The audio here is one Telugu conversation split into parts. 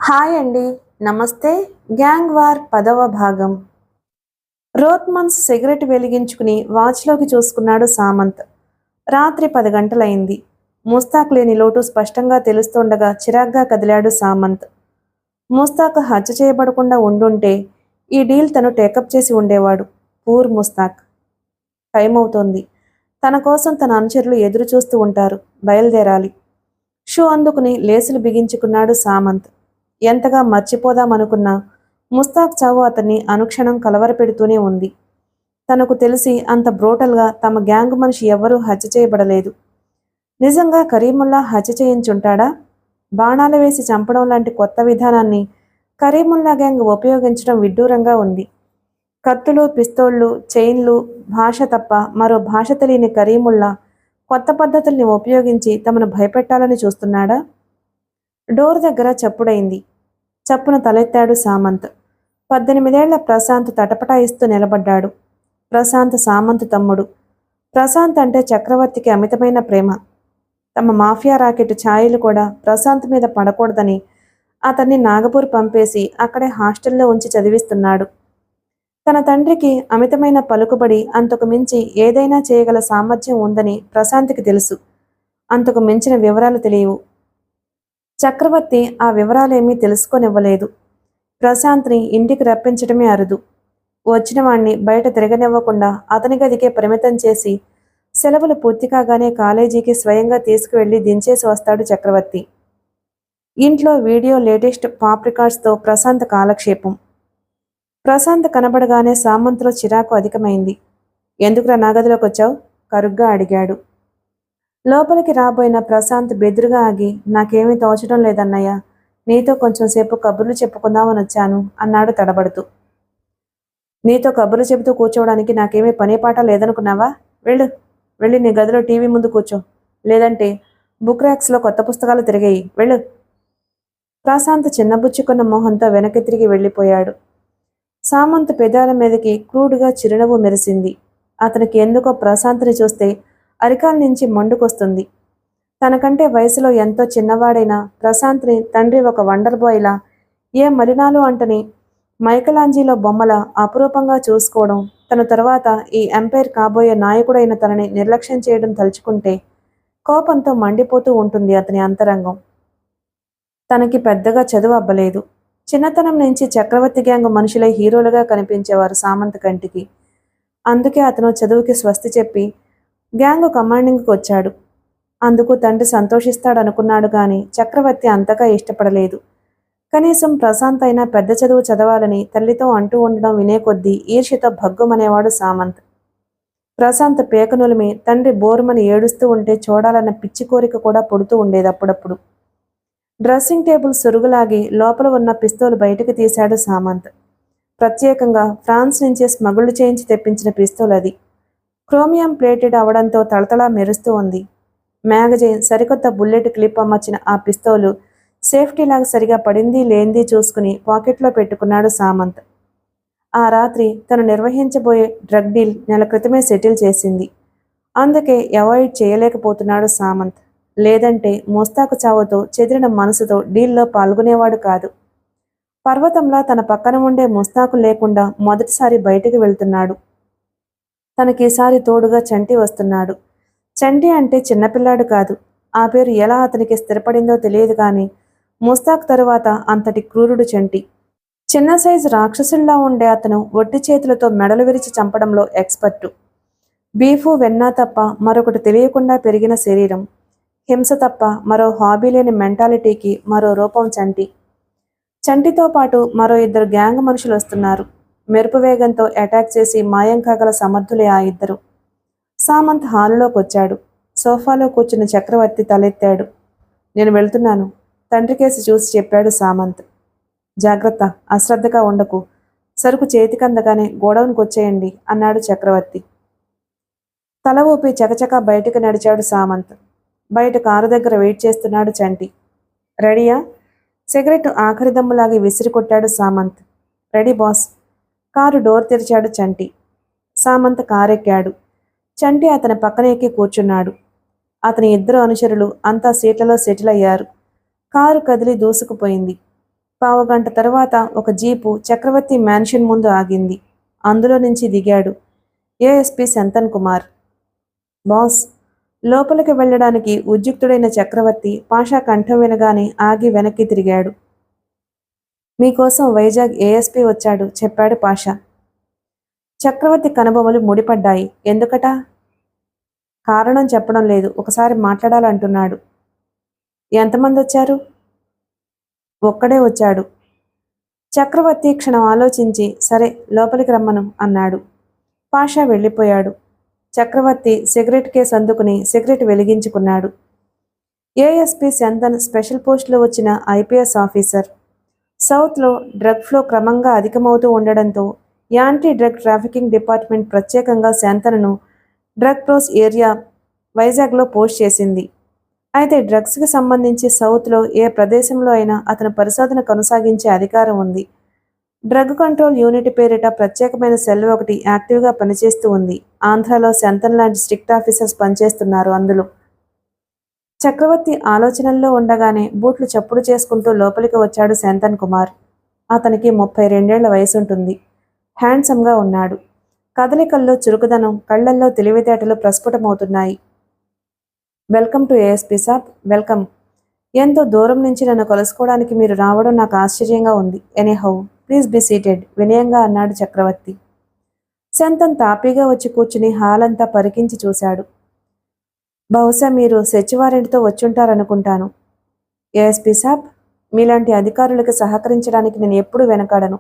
హాయ్ అండి. నమస్తే. గ్యాంగ్ వార్ 10వ భాగం. రోత్మన్స్ సిగరెట్ వెలిగించుకుని వాచ్లోకి చూసుకున్నాడు సామంత్. రాత్రి 10 గంటలైంది. ముస్తాక్ లేని లోటు స్పష్టంగా తెలుస్తుండగా చిరాగ్గా కదిలాడు సామంత్. ముస్తాక్ హత్య చేయబడకుండా ఉండుంటే ఈ డీల్ తను టేకప్ చేసి ఉండేవాడు. పూర్ ముస్తాక్. టైం అవుతోంది. తన కోసం తన అనుచరులు ఎదురు చూస్తూ ఉంటారు. బయలుదేరాలి. షూ అందుకుని లేసులు బిగించుకున్నాడు సామంత్. ఎంతగా మర్చిపోదామనుకున్నా ముస్తాక్ చావు అతన్ని అనుక్షణం కలవరపెడుతూనే ఉంది. తనకు తెలిసి అంత బ్రోటల్గా తమ గ్యాంగ్ మనిషి ఎవ్వరూ హత్య చేయబడలేదు. నిజంగా కరీముల్లా హత్య చేయించుంటాడా? బాణాలు వేసి చంపడం లాంటి కొత్త విధానాన్ని కరీముల్లా గ్యాంగ్ ఉపయోగించడం విడ్డూరంగా ఉంది. కత్తులు, పిస్తోళ్లు, చైన్లు, భాష తప్ప మరో భాష తెలియని కరీముల్లా కొత్త పద్ధతుల్ని ఉపయోగించి తమను భయపెట్టాలని చూస్తున్నాడా? డోర్ దగ్గర చప్పుడైంది. చప్పున తలెత్తాడు సామంత్. 18 ఏళ్ల ప్రశాంత్ తటపటాయిస్తూ నిలబడ్డాడు. ప్రశాంత్ సామంత్ తమ్ముడు. ప్రశాంత్ అంటే చక్రవర్తికి అమితమైన ప్రేమ. తమ మాఫియా రాకెట్ ఛాయలు కూడా ప్రశాంత్ మీద పడకూడదని అతన్ని నాగపూర్ పంపేసి అక్కడే హాస్టల్లో ఉంచి చదివిస్తున్నాడు. తన తండ్రికి అమితమైన పలుకుబడి, అంతకు మించి ఏదైనా చేయగల సామర్థ్యం ఉందని ప్రశాంత్కి తెలుసు. అంతకు మించిన వివరాలు తెలియవు. చక్రవర్తి ఆ వివరాలేమీ తెలుసుకోనివ్వలేదు. ప్రశాంత్ని ఇంటికి రప్పించడమే అరుదు. వచ్చిన వాణ్ణి బయట తిరగనివ్వకుండా అతని గదికే పరిమితం చేసి సెలవులు పూర్తి కాగానే కాలేజీకి స్వయంగా తీసుకువెళ్లి దించేసి వస్తాడు చక్రవర్తి. ఇంట్లో వీడియో లేటెస్ట్ పాప్ రికార్డ్స్తో ప్రశాంత్ కాలక్షేపం. ప్రశాంత్ కనబడగానే సామంత్లో చిరాకు అధికమైంది. ఎందుకురా నా గదిలోకి వచ్చావు? కరుగ్గా అడిగాడు. లోపలికి రాబోయిన ప్రశాంత్ బెదురుగా ఆగి, నాకేమీ తోచడం లేదన్నయ్య, నీతో కొంచెం సేపు కబుర్లు చెప్పుకుందామని వచ్చాను అన్నాడు తడబడుతూ. నీతో కబుర్లు చెబుతూ కూర్చోవడానికి నాకేమీ పనిపాట లేదనుకున్నావా? వెళ్ళి నీ గదిలో టీవీ ముందు కూర్చో, లేదంటే బుక్ ర్యాక్స్లో కొత్త పుస్తకాలు తిరిగేయి, వెళ్ళు. ప్రశాంత్ చిన్నబుచ్చుకున్న మొహంతో వెనక్కి తిరిగి వెళ్ళిపోయాడు. సామంత్ పెదాల మీదకి క్రూడ్గా చిరునవ్వు మెరిసింది. అతనికి ఎందుకో ప్రశాంత్ని చూస్తే అరికాల నుంచి మండుకొస్తుంది. తనకంటే వయసులో ఎంతో చిన్నవాడైన ప్రశాంత్ని తండ్రి ఒక వండర్ బాయ్లా, ఏ మలినాలు అంటని మైకలాంజీలో బొమ్మల అపురూపంగా చూసుకోవడం, తన తర్వాత ఈ ఎంపైర్ కాబోయే నాయకుడైన తనని నిర్లక్ష్యం చేయడం తలుచుకుంటే కోపంతో మండిపోతూ ఉంటుంది అతని అంతరంగం. తనకి పెద్దగా చదువు అబ్బలేదు. చిన్నతనం నుంచి చక్రవర్తి గ్యాంగ్ మనుషులే హీరోలుగా కనిపించేవారు సామంత్ కంటికి. అందుకే అతను చదువుకి స్వస్తి చెప్పి గ్యాంగ్ కమాండింగ్కి వచ్చాడు. అందుకు తండ్రి సంతోషిస్తాడనుకున్నాడు కానీ చక్రవర్తి అంతగా ఇష్టపడలేదు. కనీసం ప్రశాంత్ అయినా పెద్ద చదువు చదవాలని తల్లితో అంటూ ఉండడం వినే కొద్దీ ఈర్ష్యతో భగ్గుమనేవాడు సామంత్. ప్రశాంత్ పేకనులిమి తండ్రి బోరుమని ఏడుస్తూ ఉంటే చూడాలన్న పిచ్చి కోరిక కూడా పుడుతూ ఉండేది అప్పుడప్పుడు. డ్రెస్సింగ్ టేబుల్ సురుగులాగి లోపల ఉన్న పిస్తోలు బయటకు తీశాడు సామంత్. ప్రత్యేకంగా ఫ్రాన్స్ నుంచే స్మగుళ్లు చేయించి తెప్పించిన పిస్తోల్ అది. క్రోమియం ప్లేటెడ్ అవడంతో తళతళా మెరుస్తూ ఉంది. మ్యాగజైన్, సరికొత్త బుల్లెట్ క్లిప్ అమర్చిన ఆ పిస్తోలు సేఫ్టీలాగా సరిగా పడింది లేంది చూసుకుని పాకెట్లో పెట్టుకున్నాడు సామంత్. ఆ రాత్రి తను నిర్వహించబోయే డ్రగ్ డీల్ నెల క్రితమే సెటిల్ చేసింది. అందుకే అవాయిడ్ చేయలేకపోతున్నాడు సామంత్. లేదంటే ముస్తాకు చావుతో చెదిరిన మనసుతో డీల్లో పాల్గొనేవాడు కాదు. పర్వతంలా తన పక్కన ఉండే ముస్తాకు లేకుండా మొదటిసారి బయటికి వెళ్తున్నాడు. తనకీసారి తోడుగా చంటి వస్తున్నాడు. చంటి అంటే చిన్నపిల్లాడు కాదు. ఆ పేరు ఎలా అతనికి స్థిరపడిందో తెలియదు కానీ ముస్తాక్ తరువాత అంతటి క్రూరుడు చంటి. చిన్న సైజు రాక్షసుల్లా ఉండే అతను ఒట్టి చేతులతో మెడలు విరిచి చంపడంలో ఎక్స్పర్టు. బీఫు, వెన్న తప్ప మరొకటి తెలియకుండా పెరిగిన శరీరం. హింస తప్ప మరో హాబీ లేని మెంటాలిటీకి మరో రూపం చంటి. చంటితో పాటు మరో 2 గ్యాంగ్ మనుషులు వస్తున్నారు. మెరుపు వేగంతో అటాక్ చేసి మాయం కాగల సమర్థులే ఆ 2. సామంత్ హాలులోకి వచ్చాడు. సోఫాలో కూర్చున్న చక్రవర్తి తలెత్తాడు. నేను వెళ్తున్నాను, తండ్రి కేసి చూసి చెప్పాడు సామంత్. జాగ్రత్త, అశ్రద్ధగా ఉండకు, సరుకు చేతికందగానే గోడౌన్కి వచ్చేయండి అన్నాడు చక్రవర్తి. తల ఊపి చకచకా బయటకు నడిచాడు సామంత్. బయట కారు దగ్గర వెయిట్ చేస్తున్నాడు చంటి. రెడీయా? సిగరెట్ ఆఖరి దమ్ములాగి విసిరి కొట్టాడు Samanth. Ready boss. Car door తెరిచాడు చంటి. సామంత్ కారెక్కాడు. చంటి అతని పక్కన ఎక్కి కూర్చున్నాడు. అతని 2 అనుచరులు అంతా సీట్లలో సెటిల్ అయ్యారు. కారు కదిలి దూసుకుపోయింది. పావుగంట తరువాత ఒక జీపు చక్రవర్తి మ్యాన్షన్ ముందు ఆగింది. అందులో నుంచి దిగాడు ఏఎస్పీ శంతన్ కుమార్. బాస్, లోపలికి వెళ్ళడానికి ఉద్యుక్తుడైన చక్రవర్తి పాషా కంఠం వినగానే ఆగి వెనక్కి తిరిగాడు. మీకోసం వైజాగ్ ఏఎస్పీ వచ్చాడు చెప్పాడు పాషా. చక్రవర్తి కనుబొమలు ముడిపడ్డాయి. ఎందుకట? కారణం చెప్పడం లేదు, ఒకసారి మాట్లాడాలంటున్నాడు. ఎంతమంది వచ్చారు? ఒక్కడే వచ్చాడు. చక్రవర్తి క్షణం ఆలోచించి సరే లోపలికి రమ్మను అన్నాడు. పాషా వెళ్ళిపోయాడు. చక్రవర్తి సిగరెట్ కేసు అందుకుని సిగరెట్ వెలిగించుకున్నాడు. ఏఎస్పీ శంతన్ స్పెషల్ పోస్టులో వచ్చిన ఐపీఎస్ ఆఫీసర్. సౌత్లో డ్రగ్ ఫ్లో క్రమంగా అధికమవుతూ ఉండడంతో యాంటీ డ్రగ్ ట్రాఫికింగ్ డిపార్ట్మెంట్ ప్రత్యేకంగా శంతన్ను డ్రగ్ ప్రోస్ ఏరియా వైజాగ్లో పోస్ట్ చేసింది. అయితే డ్రగ్స్కి సంబంధించి సౌత్లో ఏ ప్రదేశంలో అయినా అతని పరిశోధన కొనసాగించే అధికారం ఉంది. డ్రగ్ కంట్రోల్ యూనిట్ పేరిట ప్రత్యేకమైన సెల్ ఒకటి యాక్టివ్గా పనిచేస్తూ ఉంది. ఆంధ్రాలో శంతన్ లాంటి స్ట్రిక్ట్ ఆఫీసర్స్ పనిచేస్తున్నారు అందులో. చక్రవర్తి ఆలోచనల్లో ఉండగానే బూట్లు చప్పుడు చేసుకుంటూ లోపలికి వచ్చాడు శంతన్ కుమార్. అతనికి 32 వయసుంటుంది. హ్యాండ్సమ్గా ఉన్నాడు. కదలికల్లో చురుకుదనం, కళ్లల్లో తెలివితేటలు ప్రస్ఫుటమవుతున్నాయి. వెల్కమ్ టు ఏఎస్పీ సాబ్. వెల్కమ్. ఎంతో దూరం నుంచి నన్ను కలుసుకోవడానికి మీరు రావడం నాకు ఆశ్చర్యంగా ఉంది. ఎనీహౌ ప్లీజ్ బీ సీటెడ్ వినయంగా అన్నాడు చక్రవర్తి. శంతన్ తాపీగా వచ్చి కూర్చుని హాలంతా పరికించి చూశాడు. బహుశా మీరు సెర్చ్ వారెంట్తో వచ్చుంటారనుకుంటాను. ఏఎస్పీ సాబ్, మీలాంటి అధికారులకు సహకరించడానికి నేను ఎప్పుడూ వెనకాడను.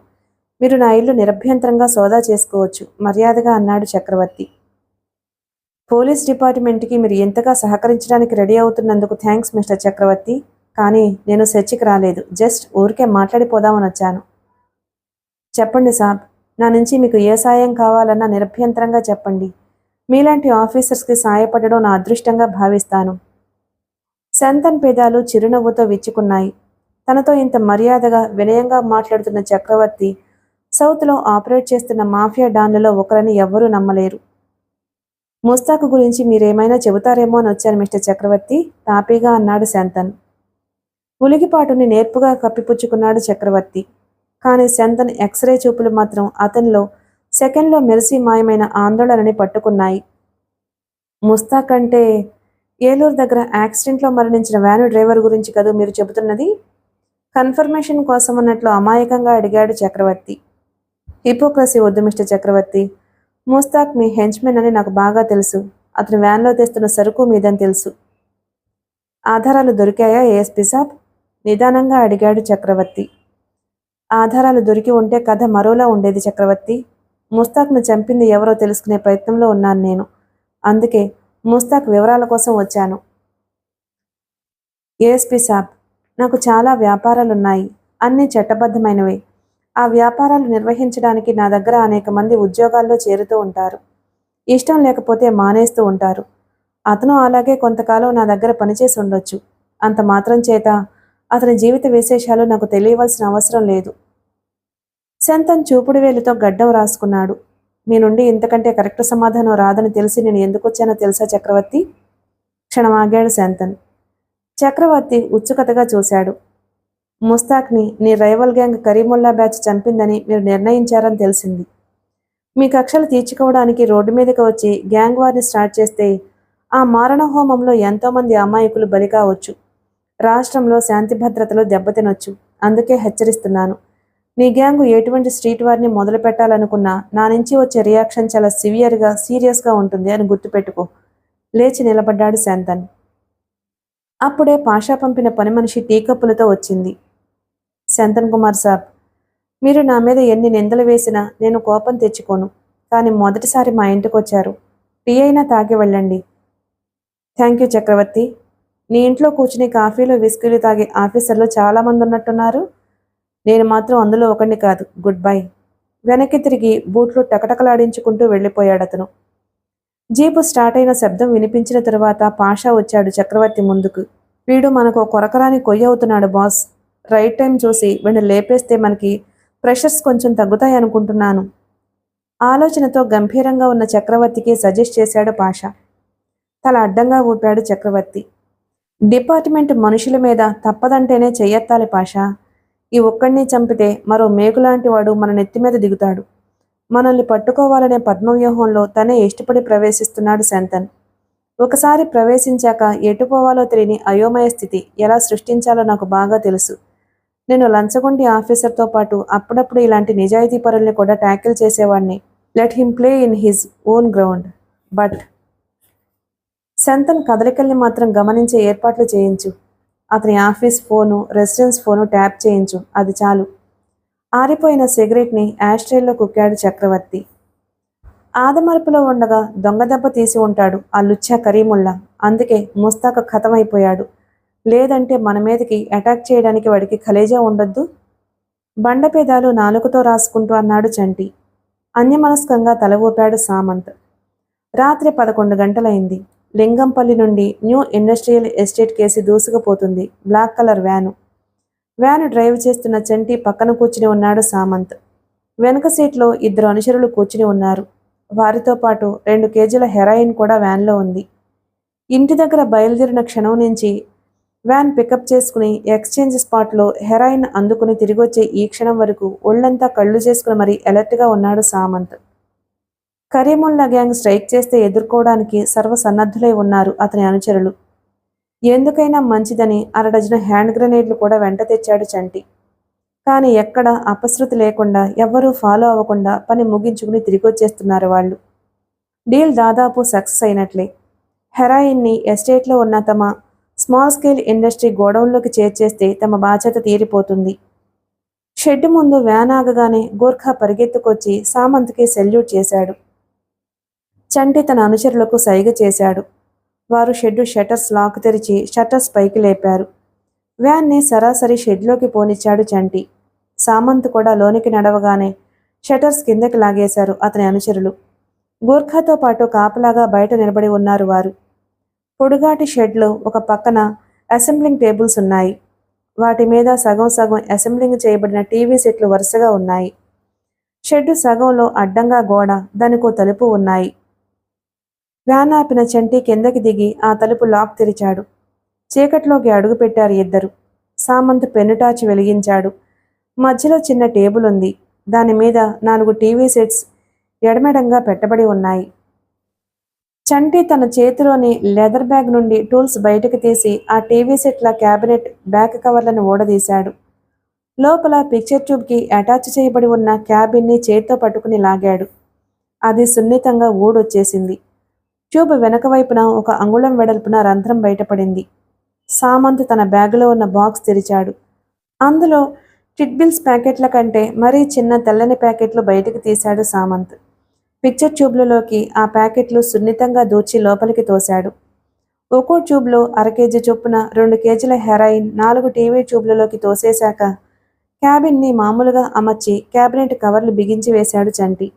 మీరు నా ఇల్లు నిరభ్యంతరంగా సోదా చేసుకోవచ్చు మర్యాదగా అన్నాడు చక్రవర్తి. పోలీస్ డిపార్ట్మెంట్కి మీరు ఎంతగా సహకరించడానికి రెడీ అవుతున్నందుకు థ్యాంక్స్ మిస్టర్ చక్రవర్తి. కానీ నేను సెర్చ్కి రాలేదు, జస్ట్ ఊరికే మాట్లాడిపోదామని వచ్చాను. చెప్పండి సాబ్, నా నుంచి మీకు ఏ సాయం కావాలన్నా నిరభ్యంతరంగా చెప్పండి. మీలాంటి ఆఫీసర్స్కి సాయపడడం నా అదృష్టంగా భావిస్తాను. శంతన్ పేదాలు చిరునవ్వుతో విచ్చుకున్నాయి. తనతో ఇంత మర్యాదగా వినయంగా మాట్లాడుతున్న చక్రవర్తి సౌత్లో ఆపరేట్ చేస్తున్న మాఫియా డాన్లలో ఒకరని ఎవ్వరూ నమ్మలేరు. ముస్తాకు గురించి మీరేమైనా చెబుతారేమో అని వచ్చాను మిస్టర్ చక్రవర్తి తాపీగా అన్నాడు శంతన్. ఉలికిపాటుని నేర్పుగా కప్పిపుచ్చుకున్నాడు చక్రవర్తి. కానీ శంతన్ ఎక్స్రే చూపులు మాత్రం అతనిలో సెకండ్లో మెరిసి మాయమైన ఆందోళనని పట్టుకున్నాయి. ముస్తాక్ అంటే ఏలూరు దగ్గర యాక్సిడెంట్లో మరణించిన వ్యాను డ్రైవర్ గురించి కదూ మీరు చెబుతున్నది? కన్ఫర్మేషన్ కోసం అన్నట్లు అమాయకంగా అడిగాడు చక్రవర్తి. హిపోక్రసీ వద్దు మిస్టర్ చక్రవర్తి. ముస్తాక్ మీ హెంచ్మెన్ అని నాకు బాగా తెలుసు. అతను వ్యాన్లో తెస్తున్న సరుకు మీదని తెలుసు. ఆధారాలు దొరికాయా ఏఎస్పీ సాబ్? నిదానంగా అడిగాడు చక్రవర్తి. ఆధారాలు దొరికి ఉంటే కథ మరోలా ఉండేది చక్రవర్తి. ముస్తాక్ను చంపింది ఎవరో తెలుసుకునే ప్రయత్నంలో ఉన్నాను నేను. అందుకే ముస్తాక్ వివరాల కోసం వచ్చాను. ఏఎస్పీ సాబ్, నాకు చాలా వ్యాపారాలున్నాయి. అన్నీ చట్టబద్ధమైనవే. ఆ వ్యాపారాలు నిర్వహించడానికి నా దగ్గర అనేక మంది ఉద్యోగాల్లో చేరుతూ ఉంటారు. ఇష్టం లేకపోతే మానేస్తూ ఉంటారు. అతను అలాగే కొంతకాలం నా దగ్గర పనిచేసి ఉండొచ్చు. అంత మాత్రం చేత అతని జీవిత విశేషాలు నాకు తెలియవలసిన అవసరం లేదు. శంతన్ చూపుడు వేలుతో గడ్డం రాసుకున్నాడు. మీ నుండి ఇంతకంటే కరెక్ట్ సమాధానం రాదని తెలిసి నేను ఎందుకు వచ్చానో తెలుసా చక్రవర్తి? క్షణం ఆగాడు శంతన్. చక్రవర్తి ఉత్సుకతగా చూశాడు. ముస్తాక్ని నీ రైవల్ గ్యాంగ్ కరీముల్లా బ్యాచ్ చంపిందని మీరు నిర్ణయించారని తెలిసింది. మీ కక్షలు తీర్చుకోవడానికి రోడ్డు మీదకి వచ్చి గ్యాంగ్ వార్ని స్టార్ట్ చేస్తే ఆ మారణ హోమంలో ఎంతోమంది అమాయకులు బలి కావచ్చు. రాష్ట్రంలో శాంతి భద్రతలు దెబ్బతినొచ్చు. అందుకే హెచ్చరిస్తున్నాను. నీ గ్యాంగు ఎటువంటి స్ట్రీట్ వార్ని మొదలు పెట్టాలనుకున్నా నా నుంచి వచ్చే రియాక్షన్ చాలా సీరియస్గా ఉంటుంది అని గుర్తుపెట్టుకో. లేచి నిలబడ్డాడు శంతన్. అప్పుడే పాషా పంపిన పని మనిషి టీ కప్పులతో వచ్చింది. శంతన్ కుమార్ సాబ్, మీరు నా మీద ఎన్ని నిందలు వేసినా నేను కోపం తెచ్చుకోను. కానీ మొదటిసారి మా ఇంటికి వచ్చారు. టీ అయినా తాగి వెళ్ళండి. థ్యాంక్ యూ చక్రవర్తి. నీ ఇంట్లో కూర్చుని కాఫీలు విస్కీలు తాగే ఆఫీసర్లు చాలామంది ఉన్నట్టున్నారు. నేను మాత్రం అందులో ఒకడిని కాదు. Good bye. వెనక్కి తిరిగి బూట్లు టకటకలాడించుకుంటూ వెళ్ళిపోయాడతను. జీపు స్టార్ట్ అయిన శబ్దం వినిపించిన తరువాత పాషా వచ్చాడు చక్రవర్తి ముందుకు. వీడు మనకు కొరకరాని కొయ్య అవుతున్నాడు బాస్. రైట్ టైం చూసి వీడిని లేపేస్తే మనకి ప్రెషర్స్ కొంచెం తగ్గుతాయి అనుకుంటున్నాను. ఆలోచనతో గంభీరంగా ఉన్న చక్రవర్తికి సజెస్ట్ చేశాడు పాషా. తల అడ్డంగా ఊపాడు చక్రవర్తి. డిపార్ట్మెంట్ మనుషుల మీద తప్పదంటేనే చెయ్యెత్తాలి పాషా. ఈ ఒక్కడిని చంపితే మరో మేకులాంటి వాడు మన నెత్తి మీద దిగుతాడు. మనల్ని పట్టుకోవాలనే పద్మవ్యూహంలో తనే ఇష్టపడి ప్రవేశిస్తున్నాడు శంతన్. ఒకసారి ప్రవేశించాక ఎటుపోవాలో తెలియని అయోమయ స్థితి ఎలా సృష్టించాలో నాకు బాగా తెలుసు. నేను లంచగొండి ఆఫీసర్తో పాటు అప్పుడప్పుడు ఇలాంటి నిజాయితీ పరుల్ని కూడా ట్యాకిల్ చేసేవాణ్ణి. Let him play in his own ground. But Shantan కదలికల్ని మాత్రం గమనించే ఏర్పాట్లు చేయించు. అతని office phone, residence phone tap చేయించు. అది చాలు. ఆరిపోయిన సిగరెట్ని యాష్ట్రేల్లో కుక్కాడు చక్రవర్తి. ఆదమరుపులో ఉండగా దొంగ దెబ్బ తీసి ఉంటాడు ఆ లుచ్చా కరీముల్లా. అందుకే ముస్తాక ఖతమైపోయాడు. లేదంటే మన మీదకి అటాక్ చేయడానికి వాడికి ఖలేజా ఉండొద్దు. బండపేదాలు నాలుకతో రాసుకుంటూ అన్నాడు చంటి. అన్యమనస్కంగా తల ఊపాడు సామంత్. రాత్రి 11 గంటలైంది. లింగంపల్లి నుండి న్యూ ఇండస్ట్రియల్ ఎస్టేట్ కేసి దూసుకుపోతుంది black colour van. Van drive చేస్తున్న చంటి పక్కన కూర్చుని ఉన్నాడు సామంత్. వెనక సీట్లో 2 అనుచరులు కూర్చుని ఉన్నారు. వారితో పాటు 2 కేజీల హెరాయిన్ కూడా వ్యాన్లో ఉంది. ఇంటి దగ్గర బయలుదేరిన క్షణం నుంచి వ్యాన్ పికప్ చేసుకుని ఎక్స్చేంజ్ స్పాట్లో హెరాయిన్ అందుకుని తిరిగొచ్చే ఈ క్షణం వరకు ఒళ్ళంతా కళ్ళు చేసుకుని మరీ అలర్ట్గా ఉన్నాడు సామంత్. కరీముల్లా గ్యాంగ్ స్ట్రైక్ చేస్తే ఎదుర్కోవడానికి సర్వసన్నద్ధులై ఉన్నారు అతని అనుచరులు. ఎందుకైనా మంచిదని 1/2 డజను హ్యాండ్ గ్రెనేడ్లు కూడా వెంట తెచ్చాడు చంటి. కానీ ఎక్కడ అపశృతి లేకుండా ఎవ్వరూ ఫాలో అవ్వకుండా పని ముగించుకుని తిరిగొచ్చేస్తున్నారు వాళ్ళు. డీల్ దాదాపు సక్సెస్ అయినట్లే. హెరాయిన్ని ఎస్టేట్లో ఉన్న తమ స్మాల్ స్కేల్ ఇండస్ట్రీ గోడౌన్లోకి చేర్చేస్తే తమ బాధ్యత తీరిపోతుంది. షెడ్ ముందు వ్యాన్ ఆగగానే గోర్ఖా పరిగెత్తుకొచ్చి సామంత్కి సెల్యూట్ చేశాడు. చంటి తన అనుచరులకు సైగ చేశాడు. వారు షెడ్డు షట్టర్స్ లాక్ తెరిచి షట్టర్స్ పైకి లేపారు. వ్యాన్ని సరాసరి షెడ్లోకి పోనిచ్చాడు చంటి. సామంత్ కూడా లోనికి నడవగానే షట్టర్స్ కిందకి లాగేశారు అతని అనుచరులు. గోర్ఖాతో పాటు కాపలాగా బయట నిలబడి ఉన్నారు వారు. పొడుగాటి షెడ్లో ఒక పక్కన అసెంబ్లింగ్ టేబుల్స్ ఉన్నాయి. వాటి మీద సగం సగం అసెంబ్లింగ్ చేయబడిన టీవీ సెట్లు వరుసగా ఉన్నాయి. షెడ్డు సగంలో అడ్డంగా గోడ, దానికో తలుపు ఉన్నాయి. వ్యాన్ ఆపిన చంటి కిందకి దిగి ఆ తలుపు లాక్ తెరిచాడు. చీకట్లోకి అడుగుపెట్టారు ఇద్దరు. సామంత్ పెన్నుటాచి వెలిగించాడు. మధ్యలో చిన్న టేబుల్ ఉంది. దాని మీద 4 టీవీ సెట్స్ ఎడమెడంగా పెట్టబడి ఉన్నాయి. చంటి తన చేతిలోని లెదర్ బ్యాగ్ నుండి టూల్స్ బయటకు తీసి ఆ టీవీ సెట్ల క్యాబినెట్ బ్యాక్ కవర్లను ఊడదీశాడు. లోపల పిక్చర్ ట్యూబ్కి అటాచ్ చేయబడి ఉన్న క్యాబిన్ని చేతితో పట్టుకుని లాగాడు. అది సున్నితంగా ఊడొచ్చేసింది. ట్యూబ్ వెనక వైపున 1 అంగుళం వెడల్పున రంధ్రం బయటపడింది. సామంత్ తన బ్యాగులో ఉన్న బాక్స్ తెరిచాడు. అందులో టిట్బిల్స్ ప్యాకెట్ల కంటే మరీ చిన్న తెల్లని ప్యాకెట్లు బయటికి తీశాడు సామంత్. పిక్చర్ ట్యూబ్లలోకి ఆ ప్యాకెట్లు సున్నితంగా దూర్చి లోపలికి తోశాడు. ఒక్కో ట్యూబ్లో 1/2 కేజీ చొప్పున 2 కేజీల హెరాయిన్ 4 టీవీ ట్యూబ్లలోకి తోసేశాక క్యాబిన్ని మామూలుగా అమర్చి క్యాబినెట్ కవర్లు బిగించి వేశాడు చంటి.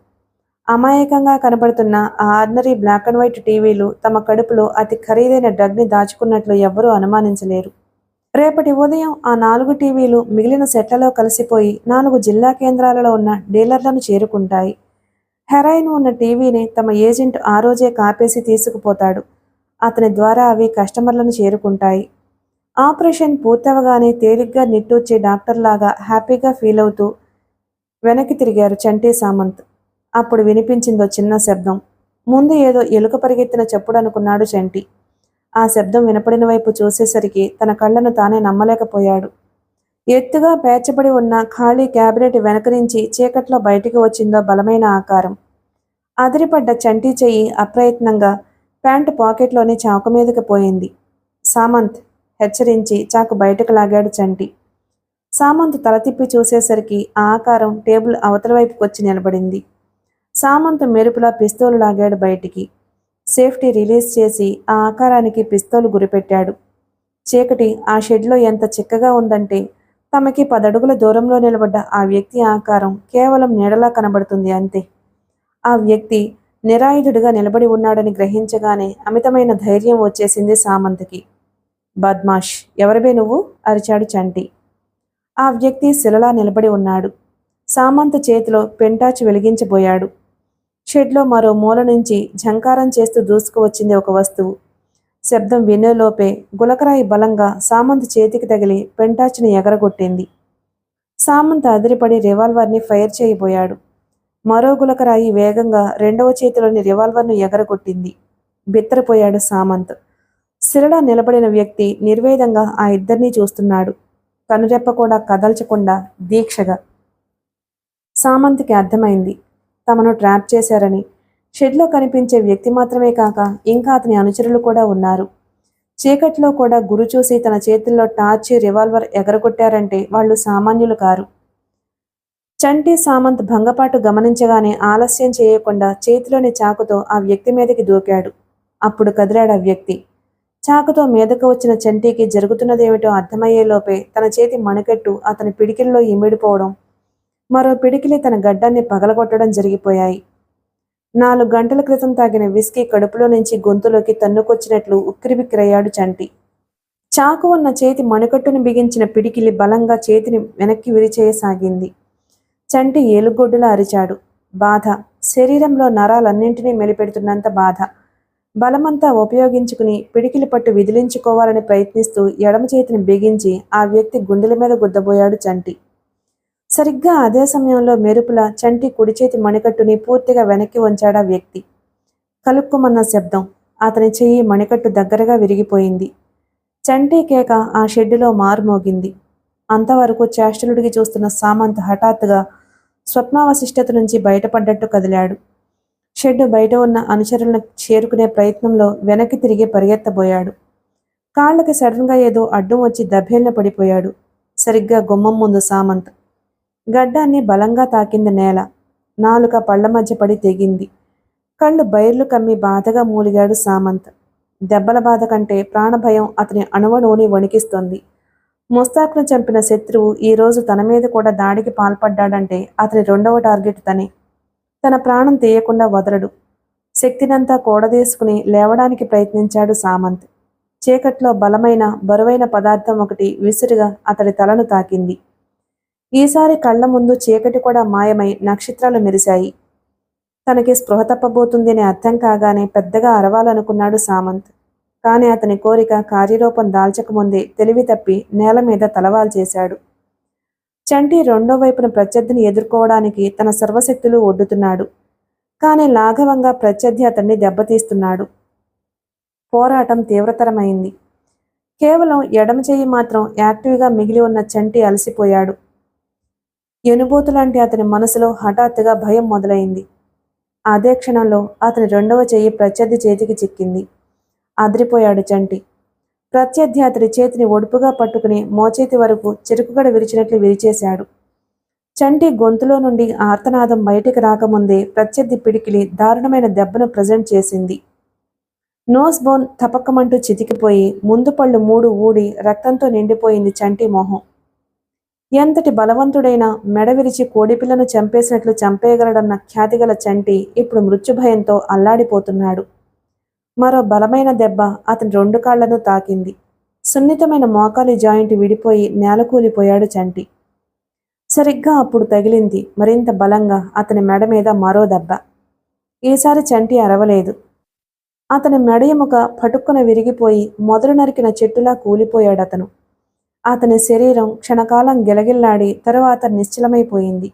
అమాయకంగా కనపడుతున్న ఆ ఆర్డినరీ బ్లాక్ అండ్ వైట్ టీవీలు తమ కడుపులో అతి ఖరీదైన డ్రగ్ని దాచుకున్నట్లు ఎవ్వరూ అనుమానించలేరు. రేపటి ఉదయం ఆ 4 టీవీలు మిగిలిన సెట్లలో కలిసిపోయి 4 జిల్లా కేంద్రాలలో ఉన్న డీలర్లను చేరుకుంటాయి. హెరాయిన్ ఉన్న టీవీని తమ ఏజెంట్ ఆ రోజే కాపేసి తీసుకుపోతాడు. అతని ద్వారా అవి కస్టమర్లను చేరుకుంటాయి. ఆపరేషన్ పూర్తవగానే తేలిగ్గా నిట్టూర్చే డాక్టర్లాగా హ్యాపీగా ఫీల్ అవుతూ వెనక్కి తిరిగారు చంటి సామంత్. అప్పుడు వినిపించిందో చిన్న శబ్దం. ముందు ఏదో ఎలుక పరిగెత్తిన చప్పుడు అనుకున్నాడు చంటి. ఆ శబ్దం వినపడిన వైపు చూసేసరికి తన కళ్ళను తానే నమ్మలేకపోయాడు. ఎత్తుగా పేర్చబడి ఉన్న ఖాళీ క్యాబినెట్ వెనక నుంచి చీకట్లో బయటికి వచ్చిందో బలమైన ఆకారం. అదిరిపడ్డ చంటి చెయ్యి అప్రయత్నంగా ప్యాంటు పాకెట్లోని చాకు మీదకి పోయింది. సామంత్ హెచ్చరించి చాకు బయటకు లాగాడు చంటి. సామంత్ తల తిప్పి చూసేసరికి ఆ ఆకారం టేబుల్ అవతల వైపుకి వచ్చి నిలబడింది. సామంత్ మెరుపులా పిస్తోలు లాగాడు బయటికి. సేఫ్టీ రిలీజ్ చేసి ఆ ఆకారానికి పిస్తోలు గురిపెట్టాడు. చీకటి ఆ షెడ్లో ఎంత చిక్కగా ఉందంటే తమకి 10 అడుగుల దూరంలో నిలబడ్డ ఆ వ్యక్తి ఆకారం కేవలం నీడలా కనబడుతుంది అంతే. ఆ వ్యక్తి నిరాయుధుడిగా నిలబడి ఉన్నాడని గ్రహించగానే అమితమైన ధైర్యం వచ్చేసింది సామంత్కి. బద్మాష్, ఎవరివే నువ్వు? అరిచాడు చంటి. ఆ వ్యక్తి శిలలా నిలబడి ఉన్నాడు. సామంత్ చేతిలో పెంటాచి వెలిగించబోయాడు. షెడ్లో మరో మూల నుంచి ఝంకారం చేస్తూ దూసుకువచ్చింది ఒక వస్తువు. శబ్దం వినేలోపే గులకరాయి బలంగా సామంత్ చేతికి తగిలి పెంటాచిని ఎగరగొట్టింది. సామంత్ అదిరిపడి రివాల్వర్ని ఫైర్ చేయబోయాడు. మరో గులకరాయి వేగంగా రెండవ చేతిలోని రివాల్వర్ను ఎగరగొట్టింది. బిత్తరపోయాడు సామంత్. శిలలా నిలబడిన వ్యక్తి నిర్వేదంగా ఆ ఇద్దరినీ చూస్తున్నాడు. కనురెప్ప కూడా కదల్చకుండా దీక్షగా. సామంత్కి అర్థమైంది తమను ట్రాప్ చేశారని. షెడ్లో కనిపించే వ్యక్తి మాత్రమే కాక ఇంకా అతని అనుచరులు కూడా ఉన్నారు. చీకట్లో కూడా గురి చూసి తన చేతుల్లో టార్చి రివాల్వర్ ఎగరగొట్టారంటే వాళ్ళు సామాన్యులు కారు. చంటి సామంత్ భంగపాటు గమనించగానే ఆలస్యం చేయకుండా చేతిలోని చాకుతో ఆ వ్యక్తి మీదకి దూకాడు. అప్పుడు కదిలాడు ఆ వ్యక్తి. చాకుతో మీదకు వచ్చిన చంటికి జరుగుతున్నదేమిటో అర్థమయ్యేలోపే తన చేతి మణికట్టు అతని పిడికిల్లో ఇమిడిపోవడం, మరో పిడికిలి తన గడ్డాన్ని పగలగొట్టడం జరిగిపోయాయి. 4 గంటల క్రితం తాగిన విస్కీ కడుపులో నుంచి గొంతులోకి తన్నుకొచ్చినట్లు ఉక్కిరిబిక్కిరయ్యాడు చంటి. చాకు ఉన్న చేతి మణికట్టును బిగించిన పిడికిలి బలంగా చేతిని వెనక్కి విరిచేయసాగింది. చంటి ఏలుగొడ్డులా అరిచాడు. బాధ, శరీరంలో నరాలన్నింటినీ మెలిపెడుతున్నంత బాధ. బలమంతా ఉపయోగించుకుని పిడికిలి పట్టు విదిలించుకోవాలని ప్రయత్నిస్తూ ఎడమ చేతిని బిగించి ఆ వ్యక్తి గుండెల మీద గుద్దబోయాడు చంటి. సరిగ్గా అదే సమయంలో మెరుపుల చంటి కుడి చేతి మణికట్టుని పూర్తిగా వెనక్కి వంచాడా వ్యక్తి. కలుక్కుమన్న శబ్దం. అతని చెయ్యి మణికట్టు దగ్గరగా విరిగిపోయింది. చంటి కేక ఆ షెడ్డులో మారుమోగింది. అంతవరకు చేష్టలుడికి చూస్తున్న సామంత్ హఠాత్తుగా స్వప్నావశిష్టత నుంచి బయటపడ్డట్టు కదిలాడు. షెడ్డు బయట ఉన్న అనుచరులను చేరుకునే ప్రయత్నంలో వెనక్కి తిరిగి పరిగెత్తబోయాడు. కాళ్ళకి సడన్గా ఏదో అడ్డం వచ్చి దభేళ్ల పడిపోయాడు. సరిగ్గా గుమ్మం ముందు సామంత్. గడ్డాన్ని బలంగా తాకింది నేల. నాలుక పళ్ల మధ్య పడి తెగింది. కళ్ళు బైర్లు కమ్మి బాధగా మూలిగాడు సామంత్. దెబ్బల బాధ కంటే ప్రాణభయం అతని అణువణువుని వణికిస్తోంది. ముస్తాక్ను చంపిన శత్రువు ఈరోజు తన మీద కూడా దాడికి పాల్పడ్డాడంటే అతని రెండవ టార్గెట్ తనే. తన ప్రాణం తీయకుండా వదలడు. శక్తినంతా కూడదీసుకుని లేవడానికి ప్రయత్నించాడు సామంత్. చీకట్లో బలమైన బరువైన పదార్థం ఒకటి విసురుగా అతడి తలను తాకింది. ఈసారి కళ్ల ముందు చీకటి కూడా మాయమై నక్షత్రాలు మెరిశాయి. తనకి స్పృహ తప్పబోతుంది అని అర్థం కాగానే పెద్దగా అరవాలనుకున్నాడు సామంత్. కానీ అతని కోరిక కార్యరూపం దాల్చకముందే తెలివి తప్పి నేల మీద తలవాల్ చేశాడు. చంటి రెండో వైపున ప్రత్యర్థిని ఎదుర్కోవడానికి తన సర్వశక్తులు ఒడ్డుతున్నాడు. కానీ లాఘవంగా ప్రత్యర్థి అతన్ని దెబ్బతీస్తున్నాడు. పోరాటం తీవ్రతరమైంది. కేవలం ఎడమ చెయ్యి మాత్రం యాక్టివ్గా మిగిలి ఉన్న చంటి అలసిపోయాడు. ఎనుబోతులాంటి అతని మనసులో హఠాత్తుగా భయం మొదలైంది. అదే క్షణంలో అతని రెండవ చెయ్యి ప్రత్యర్థి చేతికి చిక్కింది. అదిరిపోయాడు చంటి. ప్రత్యర్థి అతడి చేతిని ఒడుపుగా పట్టుకుని మోచేతి వరకు చిరుకుగడ విరిచినట్లు విరిచేశాడు. చంటి గొంతులో నుండి ఆర్తనాదం బయటికి రాకముందే ప్రత్యర్థి పిడికిలి దారుణమైన దెబ్బను ప్రజెంట్ చేసింది. నోస్ బోన్ తపక్కమంటూ చితికిపోయి ముందు పళ్ళు 3 ఊడి రక్తంతో నిండిపోయింది చంటి మొహం. ఎంతటి బలవంతుడైనా మెడ విరిచి కోడిపిల్లను చంపేసినట్లు చంపేయగలడన్న ఖ్యాతిగల చంటి ఇప్పుడు మృత్యుభయంతో అల్లాడిపోతున్నాడు. మరో బలమైన దెబ్బ అతని 2 కాళ్లను తాకింది. సున్నితమైన మోకాలి జాయింట్ విడిపోయి నేలకూలిపోయాడు చంటి. సరిగ్గా అప్పుడు తగిలింది మరింత బలంగా అతని మెడ మీద మరో దెబ్బ. ఈసారి చంటి అరవలేదు. అతని మెడ ఎముక పటుక్కున విరిగిపోయి మొదలు నరికిన చెట్టులా కూలిపోయాడతను. అతని శరీరం క్షణకాలం గిలగిల్లాడి తరువాత నిశ్చలమైపోయింది.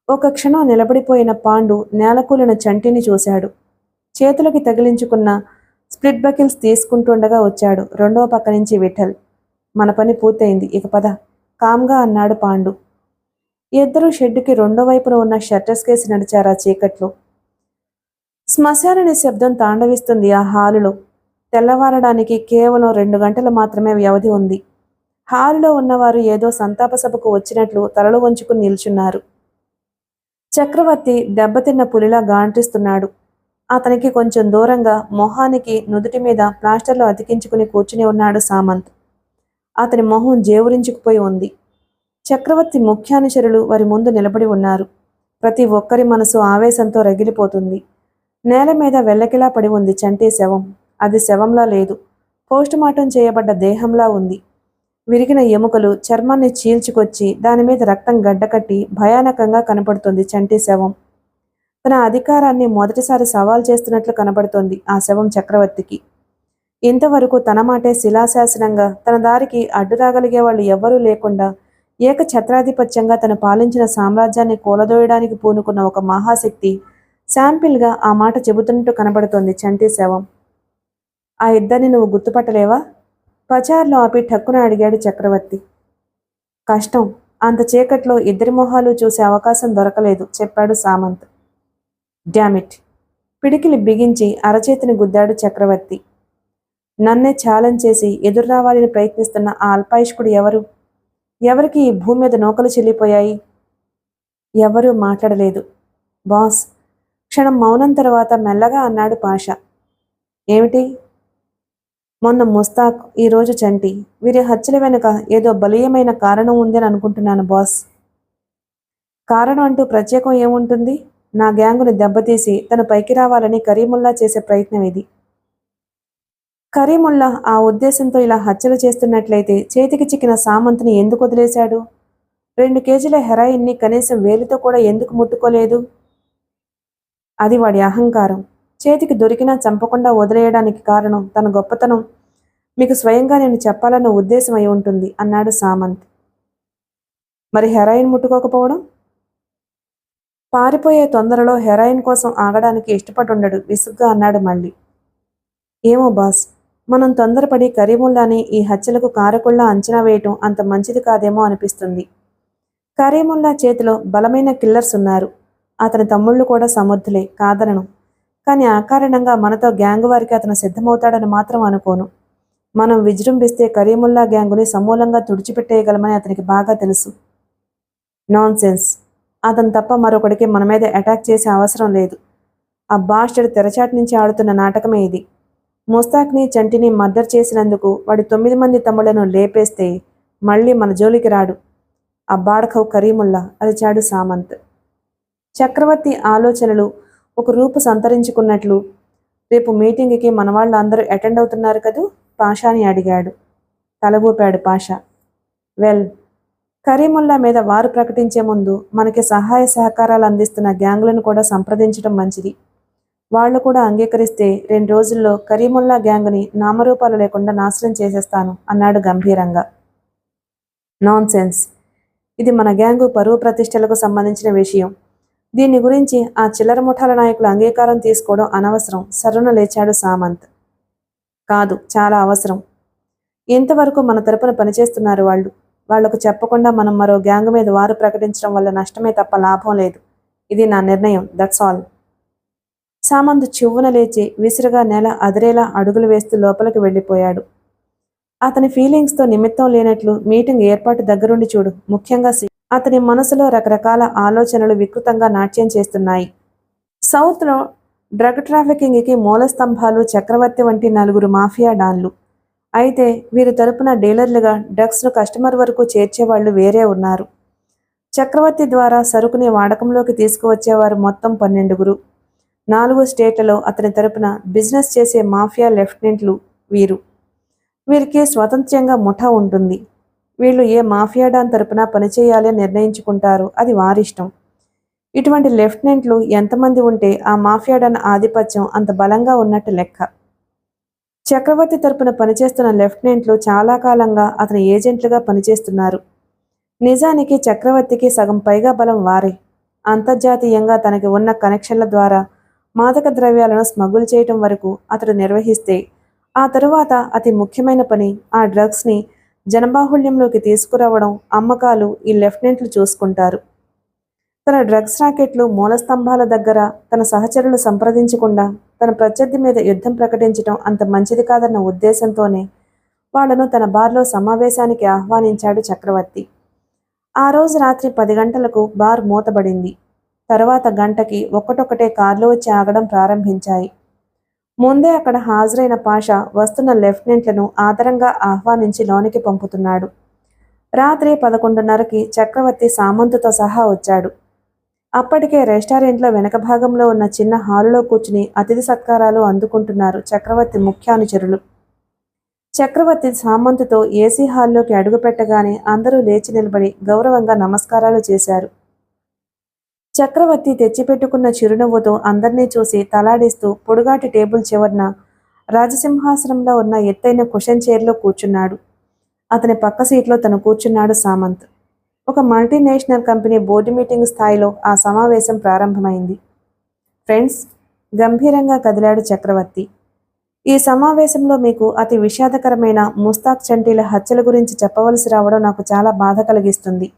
ఒక క్షణం నిలబడిపోయిన పాండు నేలకూలిన చంటిని చూశాడు. చేతులకి తగిలించుకున్న స్ప్లిట్ బకిల్స్ తీసుకుంటుండగా వచ్చాడు రెండవ పక్క నుంచి విఠల్. మన పని పూర్తయింది, ఇక పద, కామ్గా అన్నాడు పాండు. ఇద్దరూ షెడ్డుకి రెండో వైపున ఉన్న షట్టర్స్ కేసి నడిచారా చీకట్లో. శ్మశాన నిశ్శబ్దం తాండవిస్తుంది ఆ హాలులో. తెల్లవారడానికి కేవలం 2 గంటలు మాత్రమే వ్యవధి ఉంది. హాలులో ఉన్నవారు ఏదో సంతాప సభకు వచ్చినట్లు తలలు వంచుకుని నిల్చున్నారు. చక్రవర్తి దెబ్బతిన్న పులిలా గాంటిస్తున్నాడు. అతనికి కొంచెం దూరంగా మొహానికి నుదుటి మీద ప్లాస్టర్లు అతికించుకుని కూర్చుని ఉన్నాడు సామంత్. అతని మొహం జేవురించుకుపోయి ఉంది. చక్రవర్తి ముఖ్యానుచరులు వారి ముందు నిలబడి ఉన్నారు. ప్రతి ఒక్కరి మనసు ఆవేశంతో రగిలిపోతుంది. నేల మీద వెల్లకిలా పడి ఉంది చంటి శవం. అది శవంలా లేదు, పోస్టుమార్టం చేయబడ్డ దేహంలా ఉంది. విరిగిన ఎముకలు చర్మాన్ని చీల్చుకొచ్చి దాని మీద రక్తం గడ్డకట్టి భయానకంగా కనపడుతుంది చంటి శవం. తన అధికారాన్ని మొదటిసారి సవాల్ చేస్తున్నట్లు కనబడుతోంది ఆ శవం చక్రవర్తికి. ఇంతవరకు తన మాటే శిలాశాసనంగా తన దారికి అడ్డు రాగలిగే వాళ్ళు ఎవ్వరూ లేకుండా ఏకఛత్రాధిపత్యంగా తను పాలించిన సామ్రాజ్యాన్ని కూలదోయడానికి పూనుకున్న ఒక మహాశక్తి శాంపిల్గా ఆ మాట చెబుతున్నట్టు కనబడుతోంది చంటి శవం. ఆ ఇద్దరిని నువ్వు గుర్తుపట్టలేవా? బజార్లో ఆపి ఠక్కున అడిగాడు చక్రవర్తి. కష్టం. అంత చీకట్లో ఇద్దరి మొహాలు చూసే అవకాశం దొరకలేదు చెప్పాడు సామంత్. డామిట్! పిడికిలి బిగించి అరచేతిని గుద్దాడు చక్రవర్తి. నన్నే ఛాలెంజ్ చేసి ఎదురు రావాలని ప్రయత్నిస్తున్న ఆ అల్పాయుష్కుడు ఎవరు? ఎవరికి ఈ భూమి మీద నూకలు చెల్లిపోయాయి? ఎవరూ మాట్లాడలేదు. బాస్! క్షణం మౌనం తర్వాత మెల్లగా అన్నాడు పాషా. ఏమిటి? మొన్న ముస్తాక్, ఈరోజు చంటి, వీరి హత్యల వెనుక ఏదో బలీయమైన కారణం ఉందని అనుకుంటున్నాను బాస్. కారణం అంటూ ప్రత్యేకం ఏముంటుంది? నా గ్యాంగుని దెబ్బతీసి తను పైకి రావాలని కరీముల్లా చేసే ప్రయత్నం ఇది. కరీముల్లా ఆ ఉద్దేశంతో ఇలా హత్యలు చేస్తున్నట్లయితే చేతికి చిక్కిన సామంత్ని ఎందుకు వదిలేశాడు? 2 కేజీల హెరాయిన్ని కనీసం వేలితో కూడా ఎందుకు ముట్టుకోలేదు? అది వాడి అహంకారం. చేతికి దొరికినా చంపకుండా వదిలేయడానికి కారణం తన గొప్పతనం మీకు స్వయంగా నేను చెప్పాలన్న ఉద్దేశం అయి ఉంటుంది అన్నాడు సామంత్. మరి హెరాయిన్ ముట్టుకోకపోవడం? పారిపోయే తొందరలో హెరాయిన్ కోసం ఆగడానికి ఇష్టపడుండడు విసుగ్గా అన్నాడు మళ్ళీ. ఏమో బాస్, మనం తొందరపడి కరీముల్లాని ఈ హత్యలకు కారకుల్లా అంచనా వేయటం అంత మంచిది కాదేమో అనిపిస్తుంది. కరీముల్లా చేతిలో బలమైన కిల్లర్స్ ఉన్నారు. అతని తమ్ముళ్ళు కూడా సమర్థులే, కాదనను. కానీ ఆ కారణంగా మనతో గ్యాంగ్ వారికి అతను సిద్ధమవుతాడని మాత్రం అనుకోను. మనం విజృంభిస్తే కరీముల్లా గ్యాంగుని సమూలంగా తుడిచిపెట్టేయగలమని అతనికి బాగా తెలుసు. నాన్సెన్స్! అతను తప్ప మరొకడికి మన మీద అటాక్ చేసే అవసరం లేదు. ఆ బాస్టర్డ్ తెరచాటు నుంచి ఆడుతున్న నాటకమే ఇది. ముస్తాక్ని చంటిని మర్డర్ చేసినందుకు వాడి 9 మంది తమ్ముళ్లను లేపేస్తే మళ్ళీ మన జోలికి రాడు ఆ బాడఖవ్ కరీముల్లా అరిచాడు సామంత్. చక్రవర్తి ఆలోచనలు ఒక రూపు సంతరించుకున్నట్లు, రేపు మీటింగ్కి మన వాళ్ళు అందరూ అటెండ్ అవుతున్నారు కదూ? పాషాని అడిగాడు. తల ఊపాడు పాషా. వెల్, కరీముల్లా మీద వారు ప్రకటించే ముందు మనకి సహాయ సహకారాలు అందిస్తున్న గ్యాంగులను కూడా సంప్రదించడం మంచిది. వాళ్లు కూడా అంగీకరిస్తే 2 రోజుల్లో కరీముల్లా గ్యాంగుని నామరూపాలు లేకుండా నాశనం చేసేస్తాను అన్నాడు గంభీరంగా. నాన్సెన్స్! ఇది మన గ్యాంగు పరువు ప్రతిష్టలకు సంబంధించిన విషయం. దీని గురించి ఆ చిల్లర ముఠాల నాయకులు అంగీకారం తీసుకోవడం అనవసరం సర్రున లేచాడు సామంత్. కాదు, చాలా అవసరం. ఇంతవరకు మన తరపున పనిచేస్తున్నారు వాళ్ళు. వాళ్లకు చెప్పకుండా మనం మరో గ్యాంగు మీద వారు ప్రకటించడం వల్ల నష్టమే తప్ప లాభం లేదు. ఇది నా నిర్ణయం, దట్స్ ఆల్. సామంత్ చివ్వున లేచి విసురుగా నేల అదిరేలా అడుగులు వేస్తూ లోపలికి వెళ్ళిపోయాడు. అతని ఫీలింగ్స్తో నిమిత్తం లేనట్లు మీటింగ్ ఏర్పాటు దగ్గరుండి చూడు. ముఖ్యంగా అతని మనసులో రకరకాల ఆలోచనలు వికృతంగా నాట్యం చేస్తున్నాయి. సౌత్లో డ్రగ్ ట్రాఫికింగ్కి మూల స్తంభాలు చక్రవర్తి వంటి 4 మాఫియా డాన్లు. అయితే వీరి తరపున డీలర్లుగా డ్రగ్స్ను కస్టమర్ వరకు చేర్చేవాళ్లు వేరే ఉన్నారు. చక్రవర్తి ద్వారా సరుకుని వాడకంలోకి తీసుకువచ్చేవారు మొత్తం 12. 4 స్టేట్లలో అతని తరపున బిజినెస్ చేసే మాఫియా లెఫ్టినెంట్లు వీరు. వీరికి స్వతంత్రంగా ముఠా ఉంటుంది. వీళ్ళు ఏ మాఫియా డాన్ తరపున పనిచేయాలి అని నిర్ణయించుకుంటారు, అది వారిష్టం. ఇటువంటి లెఫ్టినెంట్లు ఎంతమంది ఉంటే ఆ మాఫియా డాన్ ఆధిపత్యం అంత బలంగా ఉన్నట్టు లెక్క. చక్రవర్తి తరపున పనిచేస్తున్న లెఫ్టినెంట్లు చాలా కాలంగా అతని ఏజెంట్లుగా పనిచేస్తున్నారు. నిజానికి చక్రవర్తికి సగం పైగా బలం వారే. అంతర్జాతీయంగా తనకి ఉన్న కనెక్షన్ల ద్వారా మాదక ద్రవ్యాలను స్మగుల్ చేయటం వరకు అతడు నిర్వహిస్తే, ఆ తరువాత అతి ముఖ్యమైన పని ఆ డ్రగ్స్ని జనబాహుళ్యంలోకి తీసుకురావడం, అమ్మకాలు ఈ లెఫ్టినెంట్లు చూసుకుంటారు. తన డ్రగ్స్ రాకెట్లు మూలస్తంభాల దగ్గర తన సహచరులు సంప్రదించకుండా తన ప్రత్యర్థి మీద యుద్ధం ప్రకటించడం అంత మంచిది కాదన్న ఉద్దేశంతోనే వాళ్లను తన బార్లో సమావేశానికి ఆహ్వానించాడు చక్రవర్తి. ఆ రోజు రాత్రి 10 గంటలకు బార్ మూతబడింది. తర్వాత గంటకి ఒక్కటొక్కటే కార్లు వచ్చి ఆగడం ప్రారంభించాయి. ముందే అక్కడ హాజరైన పాషా వస్తున్న లెఫ్టినెంట్లను ఆదరంగా ఆహ్వానించి లోనికి పంపుతున్నాడు. రాత్రి 11:30కి చక్రవర్తి సామంతుతో సహా వచ్చాడు. అప్పటికే రెస్టారెంట్లో వెనక భాగంలో ఉన్న చిన్న హాలులో కూర్చుని అతిథి సత్కారాలు అందుకుంటున్నారు చక్రవర్తి ముఖ్యానుచరులు. చక్రవర్తి సామంతుతో ఏసీ హాల్లోకి అడుగుపెట్టగానే అందరూ లేచి నిలబడి గౌరవంగా నమస్కారాలు చేశారు. చక్రవర్తి తెచ్చిపెట్టుకున్న చిరునవ్వుతో అందర్నీ చూసి తలాడిస్తూ పొడుగాటి టేబుల్ చివరన రాజసింహాసనంలో ఉన్న ఎత్తైన కుషన్ చైర్లో కూర్చున్నాడు. అతని పక్క సీట్లో తను కూర్చున్నాడు సామంత్. ఒక మల్టీనేషనల్ కంపెనీ బోర్డు మీటింగ్ స్థాయిలో ఆ సమావేశం ప్రారంభమైంది. ఫ్రెండ్స్, గంభీరంగా కదిలాడు చక్రవర్తి. ఈ సమావేశంలో మీకు అతి విషాదకరమైన ముస్తాక్ చంటీల హత్యల గురించి చెప్పవలసి రావడం నాకు చాలా బాధ కలిగిస్తుంది.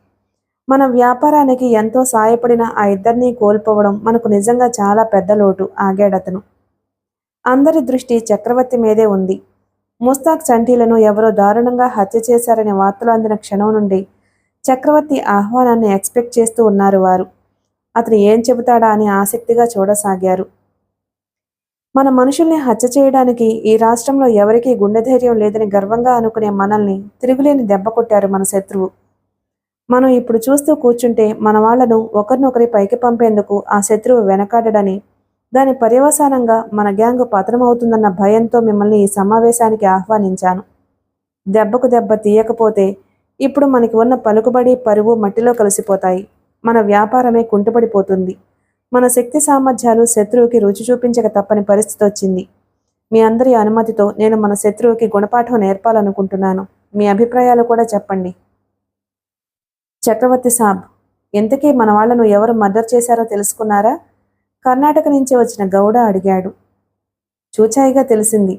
మన వ్యాపారానికి ఎంతో సాయపడిన ఆ ఇద్దరినీ కోల్పోవడం మనకు నిజంగా చాలా పెద్ద లోటు ఆగాడతను. అందరి దృష్టి చక్రవర్తి మీదే ఉంది. ముస్తాక్ చంటీలను ఎవరో దారుణంగా హత్య చేశారనే వార్తలు అందిన క్షణం నుండి చక్రవర్తి ఆహ్వానాన్ని ఎక్స్పెక్ట్ చేస్తూ ఉన్నారు వారు. అతను ఏం చెబుతాడా అని ఆసక్తిగా చూడసాగారు. మన మనుషుల్ని హత్య చేయడానికి ఈ రాష్ట్రంలో ఎవరికీ గుండె ధైర్యం లేదని గర్వంగా అనుకునే మనల్ని తిరుగులేని దెబ్బ కొట్టారు మన శత్రువు. మనం ఇప్పుడు చూస్తూ కూర్చుంటే మన వాళ్లను ఒకరినొకరి పైకి పంపేందుకు ఆ శత్రువు వెనకాడడని, దాని పర్యవసానంగా మన గ్యాంగ్ పతనమవుతుందన్న భయంతో మిమ్మల్ని ఈ సమావేశానికి ఆహ్వానించాను. దెబ్బకు దెబ్బ తీయకపోతే ఇప్పుడు మనకి ఉన్న పలుకుబడి పరువు మట్టిలో కలిసిపోతాయి. మన వ్యాపారమే కుంటుపడిపోతుంది. మన శక్తి సామర్థ్యాలు శత్రువుకి రుచి చూపించక తప్పని పరిస్థితి వచ్చింది. మీ అందరి అనుమతితో నేను మన శత్రువుకి గుణపాఠం నేర్పాలనుకుంటున్నాను. మీ అభిప్రాయాలు కూడా చెప్పండి. చక్రవర్తి సాబ్, ఇంతకీ మన వాళ్లను ఎవరు మర్డర్ చేశారో తెలుసుకున్నారా? కర్ణాటక నుంచి వచ్చిన గౌడ అడిగాడు. చూచాయిగా తెలిసింది.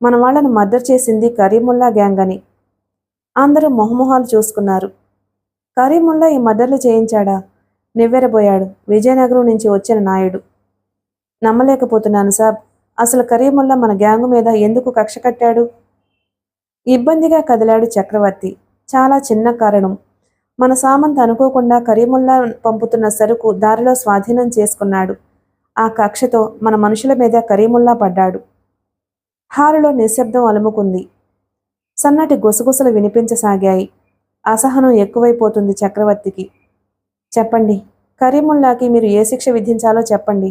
మన వాళ్లను మర్డర్ చేసింది కరీముల్లా గ్యాంగ్ అని. అందరూ మొహమొహాలు చూసుకున్నారు. కరీముల్లా ఈ మర్డర్లు చేయించాడా? నివ్వెరబోయాడు విజయనగరం నుంచి వచ్చిన నాయుడు. నమ్మలేకపోతున్నాను సాబ్. అసలు కరీముల్లా మన గ్యాంగు మీద ఎందుకు కక్ష కట్టాడు? ఇబ్బందిగా కదిలాడు చక్రవర్తి. చాలా చిన్న కారణం. మన సామంత్ అనుకోకుండా కరీముల్లా పంపుతున్న సరుకు దారిలో స్వాధీనం చేసుకున్నాడు. ఆ కక్షతో మన మనుషుల మీద కరీముల్లా పడ్డాడు. హాలులో నిశ్శబ్దం అలుముకుంది. సన్నటి గుసగుసలు వినిపించసాగాయి. అసహనం ఎక్కువైపోతుంది చక్రవర్తికి. చెప్పండి, కరీముల్లాకి మీరు ఏ శిక్ష విధించాలో చెప్పండి.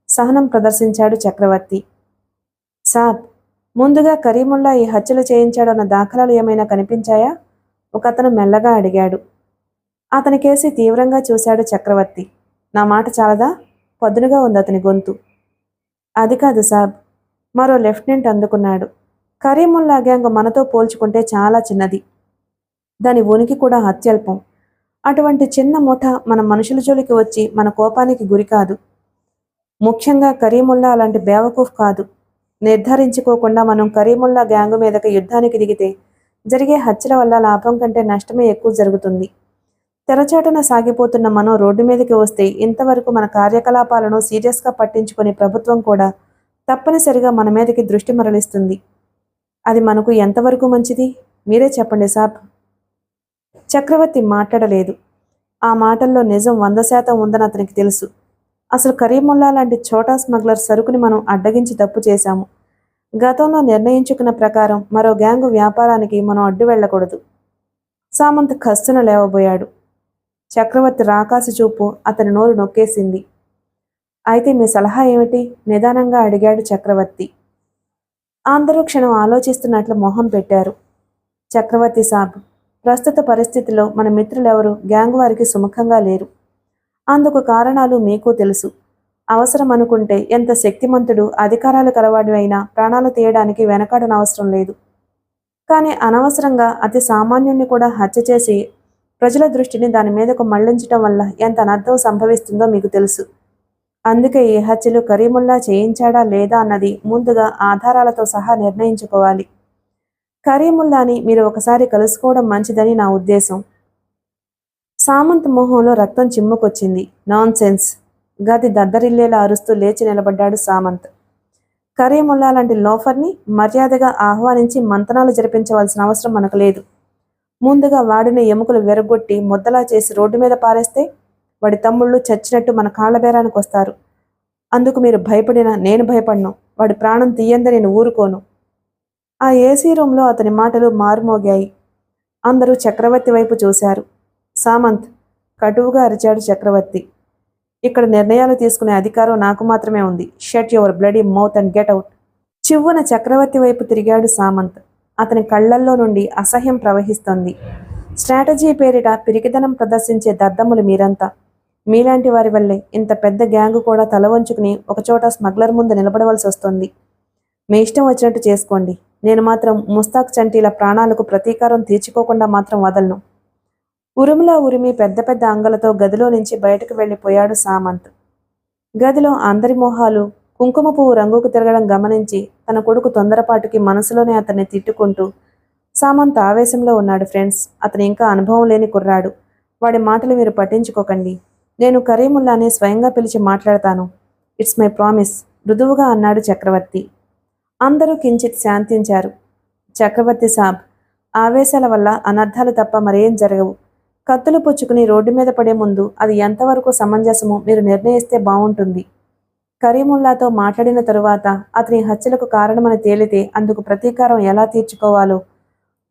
సహనం ప్రదర్శించాడు చక్రవర్తి. సాబ్, ముందుగా కరీముల్లా ఈ హత్యలు చేయించాడన్న దాఖలాలు ఏమైనా కనిపించాయా? ఒకతను మెల్లగా అడిగాడు. అతని కేసి తీవ్రంగా చూశాడు చక్రవర్తి. నా మాట చాలదా? పదునుగా ఉంది అతని గొంతు. అది కాదు సాబ్, మరో లెఫ్టినెంట్ అందుకున్నాడు. కరీముల్లా గ్యాంగ్ మనతో పోల్చుకుంటే చాలా చిన్నది. దాని ఉనికి కూడా అత్యల్పం. అటువంటి చిన్న ముఠ మన మనుషుల జోలికి వచ్చి మన కోపానికి గురి కాదు. ముఖ్యంగా కరీముల్లా అలాంటి బేవకూఫ్ కాదు. నిర్ధారించుకోకుండా మనం కరీముల్లా గ్యాంగు మీదకి యుద్ధానికి దిగితే జరిగే హత్యల వల్ల లాభం కంటే నష్టమే ఎక్కువ జరుగుతుంది. తెరచాటున సాగిపోతున్న మనం రోడ్డు మీదకి వస్తే ఇంతవరకు మన కార్యకలాపాలను సీరియస్గా పట్టించుకుని ప్రభుత్వం కూడా తప్పనిసరిగా మన మీదకి దృష్టి మరలిస్తుంది. అది మనకు ఎంతవరకు మంచిది? మీరే చెప్పండి సాబ్. చక్రవర్తి మాట్లాడలేదు. ఆ మాటల్లో నిజం 100% ఉందని అతనికి తెలుసు. అసలు కరీముల్లా లాంటి ఛోటా స్మగ్లర్ సరుకుని మనం అడ్డగించి తప్పు చేశాము. గతంలో నిర్ణయించుకున్న ప్రకారం మరో గ్యాంగు వ్యాపారానికి మనం అడ్డు వెళ్ళకూడదు. సామంత్ కస్తున లేవబోయాడు. చక్రవర్తి రాకాసి చూపు అతని నోరు నొక్కేసింది. అయితే మీ సలహా ఏమిటి? నిదానంగా అడిగాడు చక్రవర్తి. అందరూ క్షణం ఆలోచిస్తున్నట్లు మొహం పెట్టారు. చక్రవర్తి సాబ్, ప్రస్తుత పరిస్థితిలో మన మిత్రులెవరూ గ్యాంగ్ వారికి సుముఖంగా లేరు. అందుకు కారణాలు మీకు తెలుసు. అవసరం అనుకుంటే ఎంత శక్తిమంతుడు అధికారాలు కలవాడు అయినా ప్రాణాలు తీయడానికి వెనకాడనవసరం లేదు. కానీ అనవసరంగా అతి సామాన్యుణ్ణి కూడా హత్య చేసి ప్రజల దృష్టిని దాని మీదకు మళ్లించటం వల్ల ఎంత అనర్థం సంభవిస్తుందో మీకు తెలుసు. అందుకే ఈ హత్యలు కరీముల్లా చేయించాడా లేదా అన్నది ముందుగా ఆధారాలతో సహా నిర్ణయించుకోవాలి. కరీముల్లాని మీరు ఒకసారి కలుసుకోవడం మంచిదని నా ఉద్దేశం. సామంత్ మొహంలో రక్తం చిమ్ముకొచ్చింది. Non sense! గది దద్దరిల్లేలా అరుస్తూ లేచి నిలబడ్డాడు సామంత్. కరీముల్లా లాంటి లోఫర్ని మర్యాదగా ఆహ్వానించి మంతనాలు జరిపించవలసిన అవసరం మనకు లేదు. ముందుగా వాడిని ఎముకలు విరగొట్టి ముద్దలా చేసి రోడ్డు మీద పారేస్తే వాడి తమ్ముళ్ళు చచ్చినట్టు మన కాళ్ల బేరానికి వస్తారు. అందుకు మీరు భయపడినా నేను భయపడను. వాడి ప్రాణం తీయందే నేను ఊరుకోను. ఆ ఏసీ రూంలో అతని మాటలు మారుమోగాయి. అందరూ చక్రవర్తి వైపు చూశారు. సామంత్, కటువుగా అరిచాడు చక్రవర్తి. ఇక్కడ నిర్ణయాలు తీసుకునే అధికారం నాకు మాత్రమే ఉంది. Shut your bloody mouth and get out. చివ్వున చక్రవర్తి వైపు తిరిగాడు సామంత్. అతని కళ్లల్లో నుండి అసహ్యం ప్రవహిస్తోంది. స్ట్రాటజీ పేరిట పిరికిదనం ప్రదర్శించే దద్దమ్ములు మీరంతా. మీలాంటి వారి వల్లే ఇంత పెద్ద గ్యాంగు కూడా తల వంచుకుని ఒకచోట స్మగ్లర్ ముందు నిలబడవలసి వస్తుంది. మీ ఇష్టం వచ్చినట్టు చేసుకోండి. నేను మాత్రం ముస్తాక్ చంటీల ప్రాణాలకు ప్రతీకారం తీర్చుకోకుండా మాత్రం వదలను. ఉరుములా ఉరిమి పెద్ద పెద్ద అంగలతో గదిలో నుంచి బయటకు వెళ్ళిపోయాడు సామంత్. గదిలో అందరి మొహాలు కుంకుమ పువ్వు రంగుకు తిరగడం గమనించి తన కొడుకు తొందరపాటుకి మనసులోనే అతన్ని తిట్టుకుంటూ, సామంత్ ఆవేశంలో ఉన్నాడు ఫ్రెండ్స్. అతను ఇంకా అనుభవం లేని కుర్రాడు. వాడి మాటలు మీరు పట్టించుకోకండి. నేను కరీముల్లానే స్వయంగా పిలిచి మాట్లాడతాను. ఇట్స్ మై ప్రామిస్ మృదువుగా అన్నాడు చక్రవర్తి. అందరూ కించిత్ శాంతించారు. చక్రవర్తి సాబ్, ఆవేశాల వల్ల అనర్థాలు తప్ప మరేం జరగవు. కత్తులు పుచ్చుకుని రోడ్డు మీద పడే ముందు అది ఎంతవరకు సమంజసమో మీరు నిర్ణయిస్తే బావుంటుంది. కరీముల్లాతో మాట్లాడిన తరువాత అతని హత్యలకు కారణమని తేలితే అందుకు ప్రతీకారం ఎలా తీర్చుకోవాలో,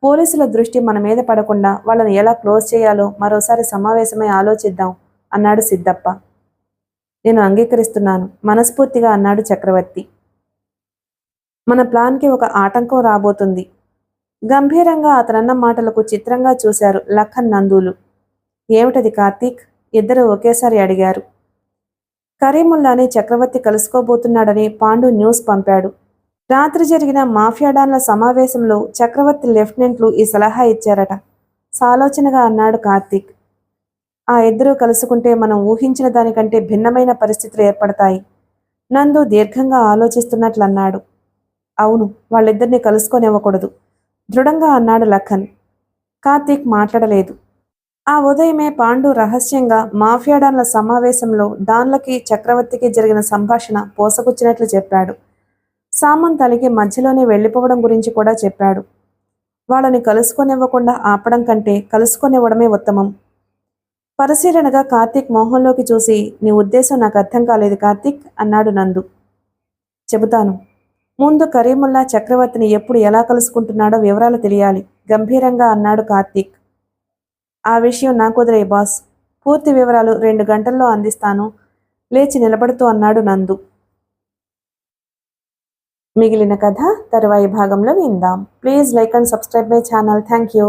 పోలీసుల దృష్టి మన మీద పడకుండా వాళ్ళని ఎలా క్లోజ్ చేయాలో మరోసారి సమావేశమై ఆలోచిద్దాం అన్నాడు సిద్ధప్ప. నేను అంగీకరిస్తున్నాను మనస్ఫూర్తిగా అన్నాడు చక్రవర్తి. మన ప్లాన్కి ఒక ఆటంకం రాబోతుంది. గంభీరంగా అతనన్న మాటలకు చిత్రంగా చూశారు లఖన్ నందూలు. ఏమిటది కార్తీక్? ఇద్దరు ఒకేసారి అడిగారు. కరీముల్లాని చక్రవర్తి కలుసుకోబోతున్నాడని పాండు న్యూస్ పంపాడు. రాత్రి జరిగిన మాఫియాడాన్ల సమావేశంలో చక్రవర్తి లెఫ్టినెంట్లు ఈ సలహా ఇచ్చారట. సాలోచనగా అన్నాడు కార్తీక్. ఆ ఇద్దరూ కలుసుకుంటే మనం ఊహించిన దానికంటే భిన్నమైన పరిస్థితులు ఏర్పడతాయి. నందు దీర్ఘంగా ఆలోచిస్తున్నట్లన్నాడు. అవును, వాళ్ళిద్దరిని కలుసుకొనివ్వకూడదు దృఢంగా అన్నాడు లఖన్. కార్తీక్ మాట్లాడలేదు. ఆ ఉదయమే పాండు రహస్యంగా మాఫియాడాన్ల సమావేశంలో డాన్లకి చక్రవర్తికి జరిగిన సంభాషణ పోసగుచ్చినట్లు చెప్పాడు. సామంత్ అలిగి మధ్యలోనే వెళ్ళిపోవడం గురించి కూడా చెప్పాడు. వాళ్ళని కలుసుకొనివ్వకుండా ఆపడం కంటే కలుసుకొనివ్వడమే ఉత్తమం. పరిశీలనగా కార్తీక్ మోహంలోకి చూసి, నీ ఉద్దేశం నాకు అర్థం కాలేదు కార్తీక్ అన్నాడు నందు. చెబుతాను. ముందు కరీముల్లా చక్రవర్తిని ఎప్పుడు ఎలా కలుసుకుంటున్నాడో వివరాలు తెలియాలి గంభీరంగా అన్నాడు కార్తీక్. ఆ విషయం నాకు వదిలేయ్ బాస్. పూర్తి వివరాలు 2 గంటల్లో అందిస్తాను లేచి నిలబడుతూ అన్నాడు నందు. మిగిలిన కథ తరువాయి భాగంలో విందాం. Please like and subscribe my channel. Thank you.